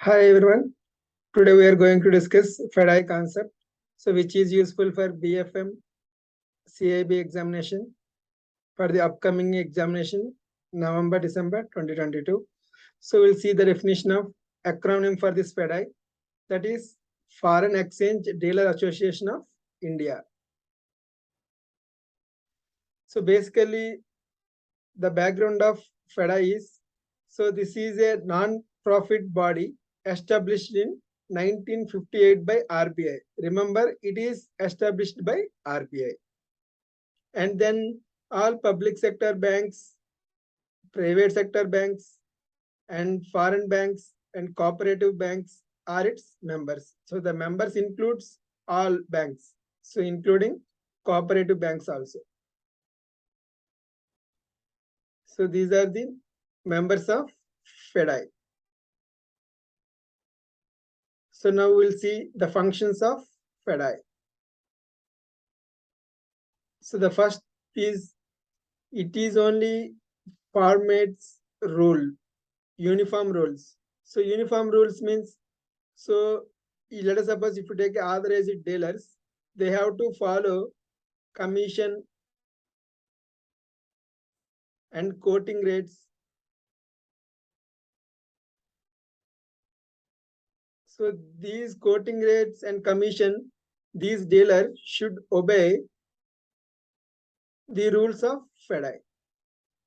Hi everyone. Today we are going to discuss FEDAI concept, so which is useful for BFM CAIIB examination for the upcoming examination November-December 2022. So we'll see the definition of acronym for this FEDAI, that is Foreign Exchange Dealer Association of India. So basically the background of FEDAI is, so this is a non-profit body established in 1958 by RBI. Remember, it is established by RBI. And then all public sector banks, private sector banks, and foreign banks and cooperative banks are its members. So the members includes all banks, so including cooperative banks also. So these are the members of FEDAI. So now we'll see the functions of FEDAI. So the first is, it is only formats rule, uniform rules. So uniform rules means, so let us suppose if you take authorized dealers, they have to follow commission and quoting rates. So these quoting rates and commission, these dealers should obey the rules of FEDAI.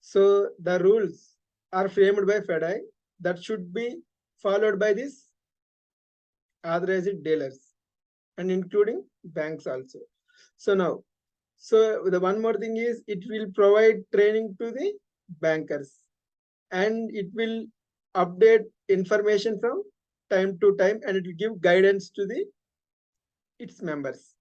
So the rules are framed by FEDAI that should be followed by these authorized dealers and including banks also. So now, so the one more thing is, it will provide training to the bankers and it will update information from time to time, and it will give guidance to its members.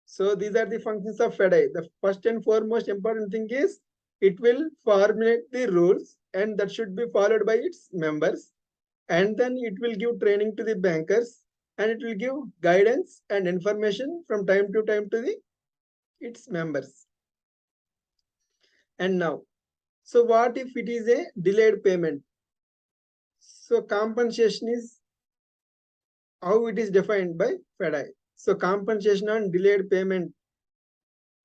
So these are the functions of FEDAI. The first and foremost important thing is, it will formulate the rules and that should be followed by its members, and then it will give training to the bankers and it will give guidance and information from time to time to its members. And now, so what if it is a delayed payment? So compensation is how it is defined by FEDAI. So compensation on delayed payment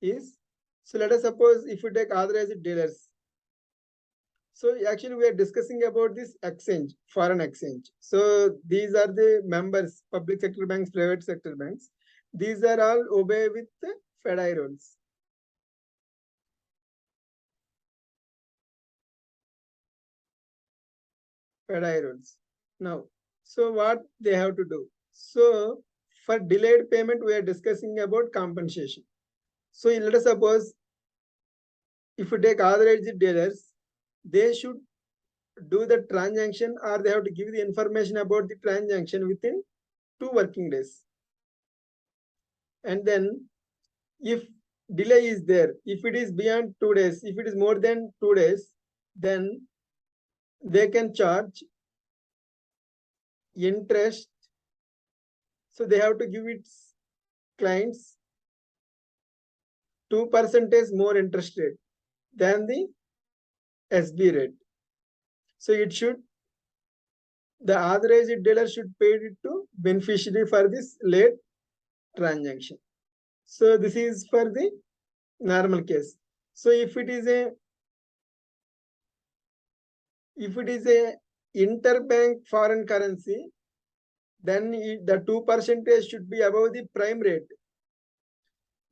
is, so let us suppose if you take authorized dealers. So actually we are discussing about this exchange, foreign exchange. So these are the members, public sector banks, private sector banks. These are all obey with the FEDAI rules. FEDAI rules. Now, so what they have to do? So for delayed payment, we are discussing about compensation. So let us suppose if you take authorized dealers, they should do the transaction or they have to give the information about the transaction within 2 working days. And then if delay is there, if it is beyond 2 days, if it is more than 2 days, then they can charge interest. So they have to give its clients 2% more interest rate than the SB rate. So it should, the authorized dealer should pay it to beneficiary for this late transaction. So this is for the normal case. So if it is a interbank foreign currency, then the 2% should be above the prime rate.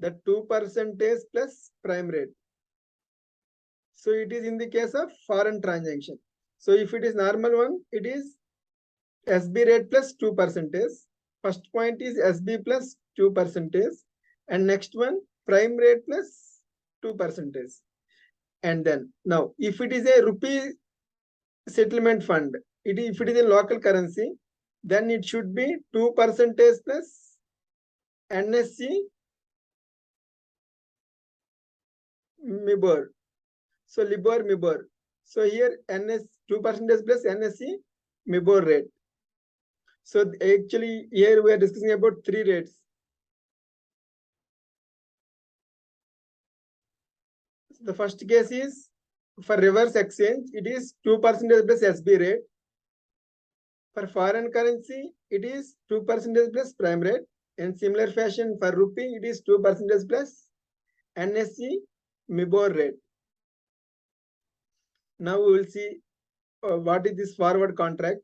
The 2% plus prime rate. So it is in the case of foreign transaction. So if it is normal one, it is SB rate plus 2%. First point is SB plus 2%, and next one prime rate plus 2%. And then now, if it is a rupee settlement fund, if it is a local currency, then it should be 2% plus NSC MIBOR. So LIBOR MIBOR. So here NS 2% plus NSC MIBOR rate. So actually here we are discussing about 3 rates. The first case is for reverse exchange, it is 2% plus SB rate. For foreign currency, it is 2% plus prime rate. In similar fashion, for rupee, it is 2% plus NSE MIBOR rate. Now we will see what is this forward contract.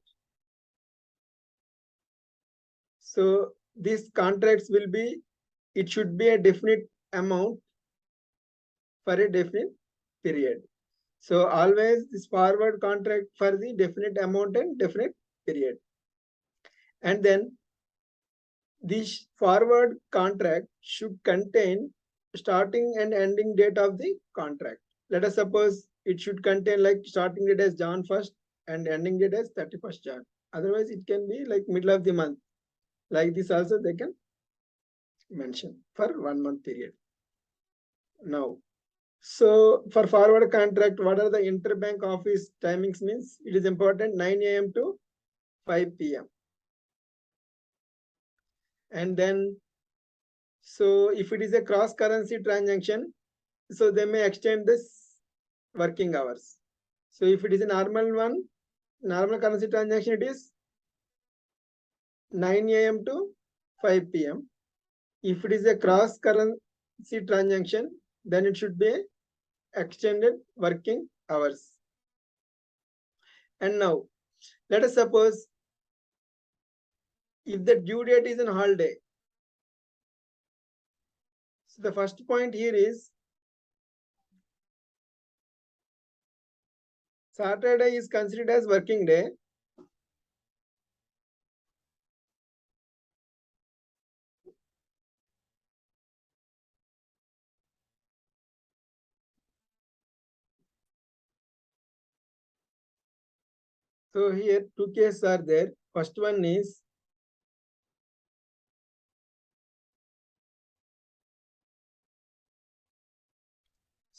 So these contracts will be, it should be a definite amount for a definite period. So always this forward contract for the definite amount and definite period. And then this forward contract should contain starting and ending date of the contract. Let us suppose it should contain like starting date as Jan 1st and ending date as 31st Jan. Otherwise, it can be like middle of the month. Like this also they can mention for 1 month period. Now, so for forward contract, what are the interbank office timings means? It is important 9 a.m. to 5 p.m. And then, so if it is a cross currency transaction, so they may extend this working hours. So if it is a normal one, normal currency transaction, it is 9 a.m. to 5 p.m. If it is a cross currency transaction, then it should be extended working hours. And now, let us suppose if the due date is on holiday. So the first point here is Saturday is considered as working day. So here two cases are there. First one is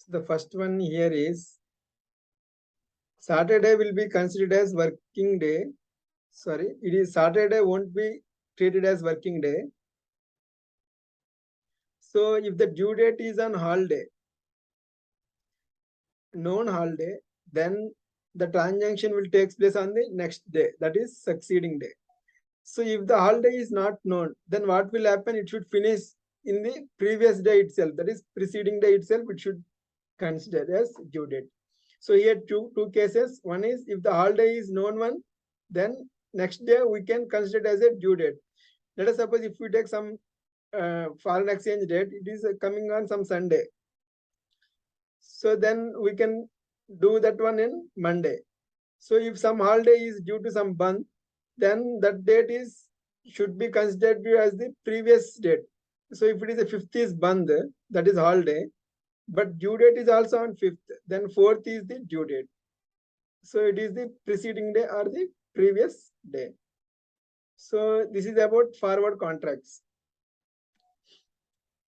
the first one here is Saturday will be considered as working day. Sorry, it is Saturday won't be treated as working day. So if the due date is on holiday, known holiday, then the transaction will take place on the next day, that is succeeding day. So if the holiday is not known, then what will happen? It should finish in the previous day itself, that is preceding day itself, it should consider as due date. So here two cases. One is if the holiday is known one, then next day we can consider it as a due date. Let us suppose if we take some foreign exchange date, it is coming on some Sunday. So then we can do that one in Monday. So if some holiday is due to some month, then that date is should be considered as the previous date. So if it is a 5th is Bandh, that is holiday, but due date is also on 5th, then 4th is the due date. So it is the preceding day or the previous day. So this is about forward contracts.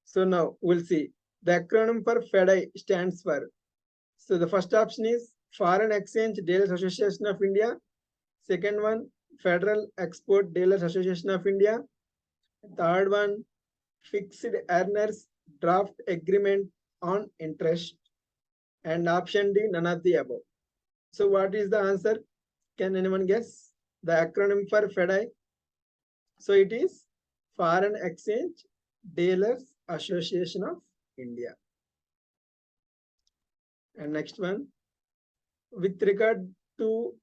So now we'll see. The acronym for FEDAI stands for. So the first option is Foreign Exchange Dealers Association of India. Second one, Federal Export Dealers Association of India. Third one, Fixed Earners Draft Agreement on Interest. And option D, none of the above. So what is the answer? Can anyone guess? The acronym for FEDAI. So it is Foreign Exchange Dealers Association of India. And next one, with regard to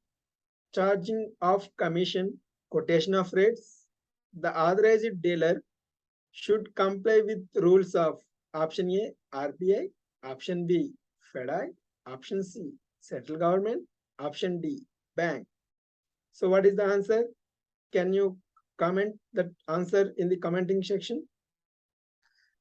charging of commission, quotation of rates, the authorized dealer should comply with rules of option A, RBI, option B, FEDAI, option C, central government, option D, bank. So what is the answer? Can you comment that answer in the commenting section?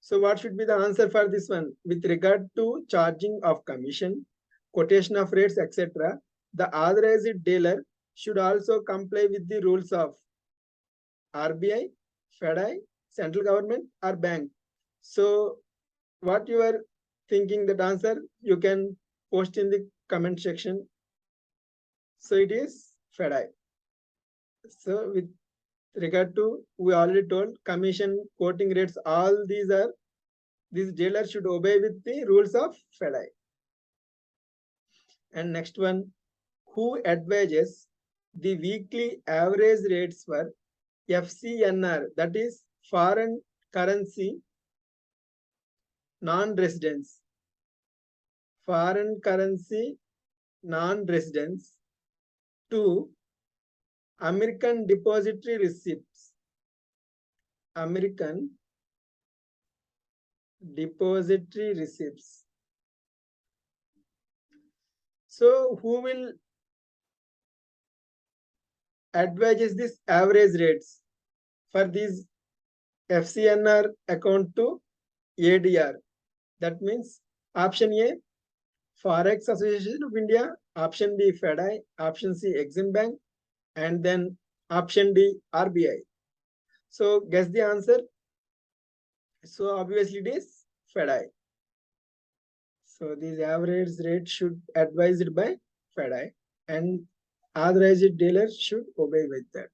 So what should be the answer for this one? With regard to charging of commission, quotation of rates, etc., the authorized dealer should also comply with the rules of RBI, FEDAI, central government, or bank. So what you are thinking that answer, you can post in the comment section. So it is FEDAI. So with regard to, we already told commission, quoting rates, all these dealers should obey with the rules of FEDAI. And next one, who advises the weekly average rates for FCNR, that is foreign currency non-residents, foreign currency non-residents to American depository receipts, American depository receipts. So who will advise this average rates for these FCNR account to ADR? That means option A, Forex Association of India, option B, FEDAI, option C, Exim Bank, and then option D, RBI. So guess the answer. So obviously it is FEDAI. So these average rates should advised by FEDAI, and authorized dealers should obey with that.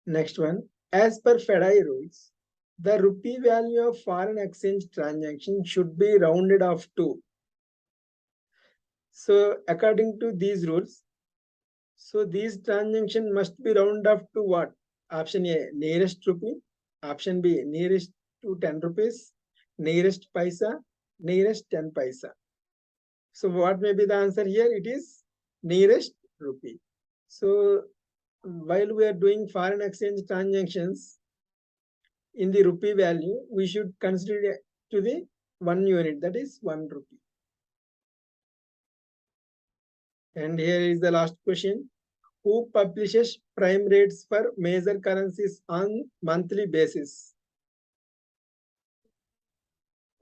Next one, as per FEDAI rules, the rupee value of foreign exchange transaction should be rounded off to. So according to these rules, so these transactions must be rounded off to what? Option A, nearest rupee. Option B, nearest to 10 rupees. Nearest paisa, nearest 10 paisa. So what may be the answer here? It is nearest rupee. So while we are doing foreign exchange transactions in the rupee value, we should consider it to the 1 unit, that is 1 rupee. And here is the last question. Who publishes prime rates for major currencies on monthly basis?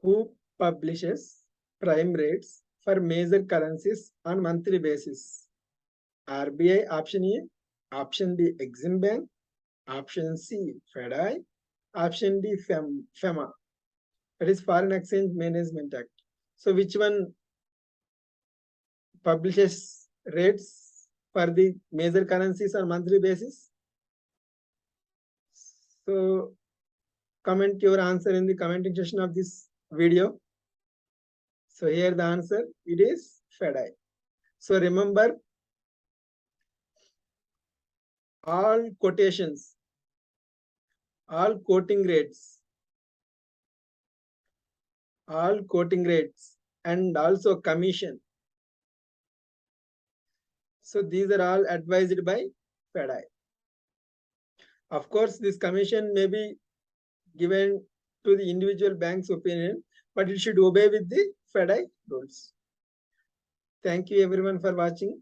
Who publishes prime rates for major currencies on monthly basis? RBI option A, option B Exim Bank, option C FEDAI, option D FEMA, that is Foreign Exchange Management Act. So which one publishes rates for the major currencies on monthly basis? So comment your answer in the commenting section of this video. So here the answer, it is FEDAI. So remember, all quotations, all quoting rates, and also commission. So these are all advised by FEDAI. Of course, this commission may be given to the individual bank's opinion, but it should obey with the FEDAI rules. Thank you everyone for watching.